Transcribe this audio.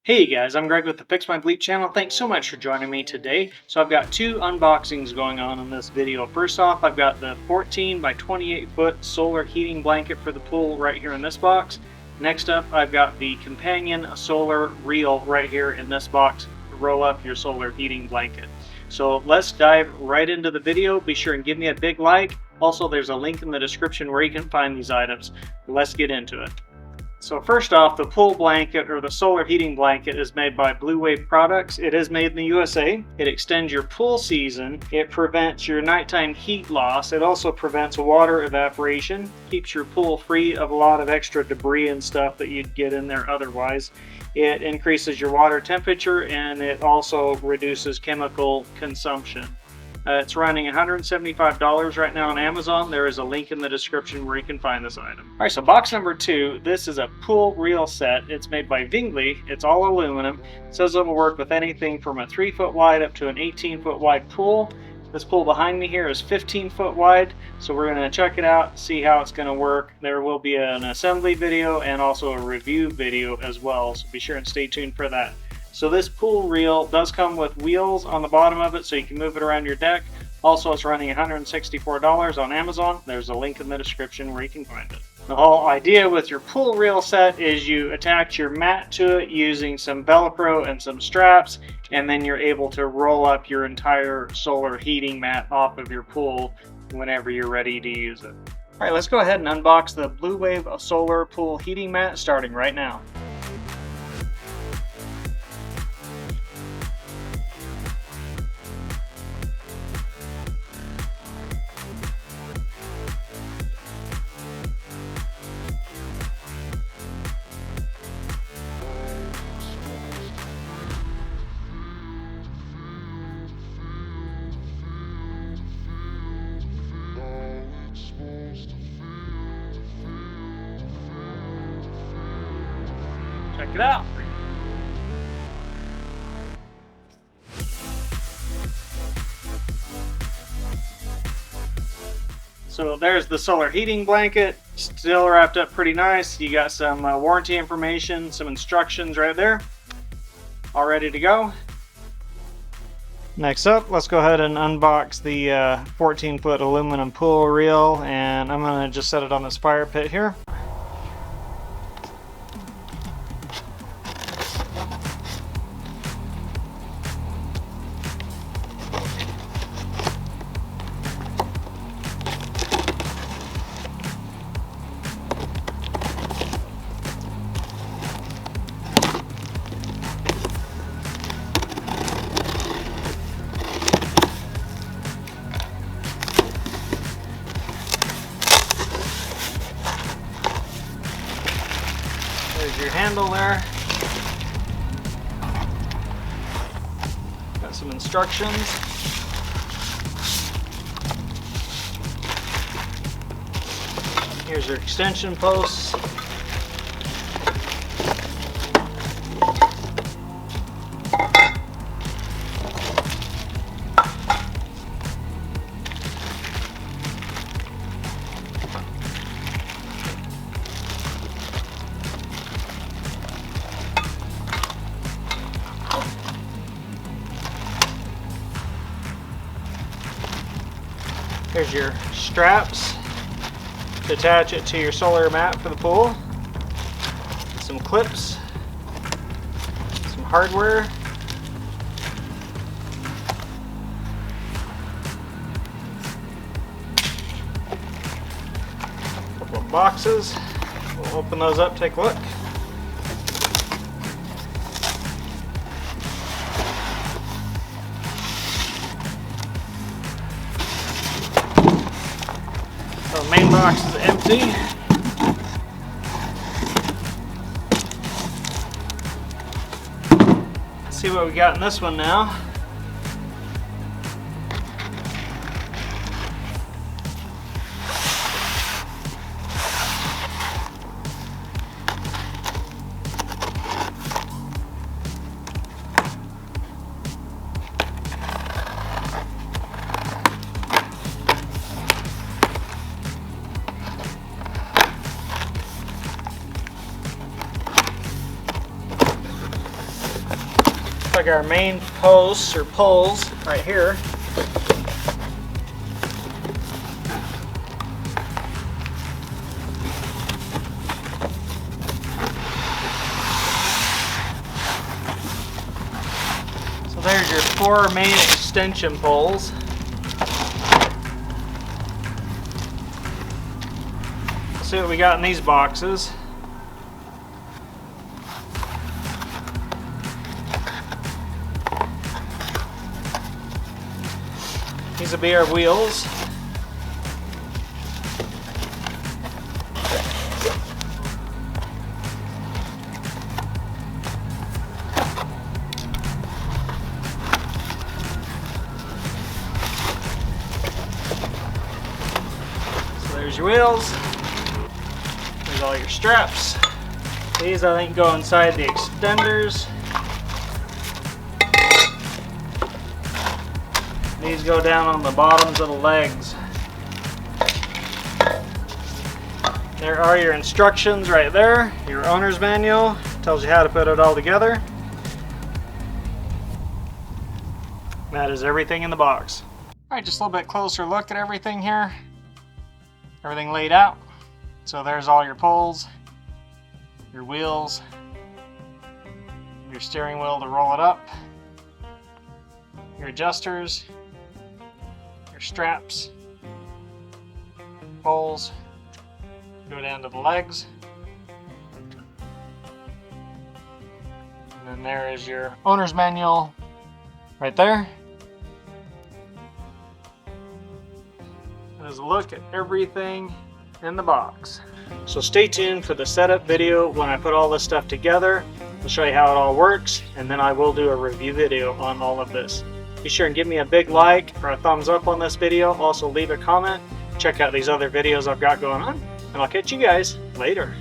Hey guys, I'm Greg with the Fix My Bleep channel. Thanks so much for joining me today. So I've got two unboxings going on in this video. First off, I've got the 14 by 28 foot solar heating blanket for the pool right here in this box. Next up, I've got the companion solar reel right here in this box to roll up your solar heating blanket. So let's dive right into the video. Be sure and give me a big like. Also, there's a link in the description where you can find these items. Let's get into it. So first off, the pool blanket or the solar heating blanket is made by Blue Wave Products. It is made in the USA. It extends your pool season. It prevents your nighttime heat loss. It also prevents water evaporation, keeps your pool free of a lot of extra debris and stuff that you'd get in there otherwise. It increases your water temperature and it also reduces chemical consumption. It's running $175 right now on Amazon. There is a link in the description where you can find this item. All right, so box number two, this is a pool reel set. It's made by VINGLI. It's all aluminum. It says it will work with anything from a 3-foot wide up to an 18-foot wide pool. This pool behind me here is 15-foot wide, so we're going to check it out, see how it's going to work. There will be an assembly video and also a review video as well, so be sure and stay tuned for that. So this pool reel does come with wheels on the bottom of it so you can move it around your deck. Also, it's running $164 on Amazon. There's a link in the description where you can find it. The whole idea with your pool reel set is you attach your mat to it using some Velcro and some straps, and then you're able to roll up your entire solar heating mat off of your pool whenever you're ready to use it. All right, let's go ahead and unbox the Blue Wave Solar Pool Heating Mat starting right now. Check it out. So there's the solar heating blanket, still wrapped up pretty nice. You got some warranty information, some instructions right there, all ready to go. Next up, let's go ahead and unbox the 14-foot aluminum pool reel, and I'm going to just set it on this fire pit here. There's your handle there. Got some instructions. Here's your extension posts. Here's your straps to attach it to your solar mat for the pool. Some clips, some hardware, a couple of boxes. We'll open those up, take a look. So the main box is empty. Let's see what we got in this one now. like our main posts or poles right here. So there's your 4 main extension poles. Let's see what we got in these boxes. These will be our wheels. So there's your wheels. There's all your straps. These I think go inside the extenders. These go down on the bottoms of the legs. There are your instructions right there. Your owner's manual tells you how to put it all together. That is everything in the box. Alright, just a little bit closer look at everything here. Everything laid out. So there's all your poles, your wheels, your steering wheel to roll it up, your adjusters, straps, poles, go down to the legs, and then there is your owner's manual right there. There's a look at everything in the box. So stay tuned for the setup video. When I put all this stuff together, I'll show you how it all works, and then I will do a review video on all of this. Be sure and give me a big like or a thumbs up on this video. Also leave a comment. Check out these other videos I've got going on. And I'll catch you guys later.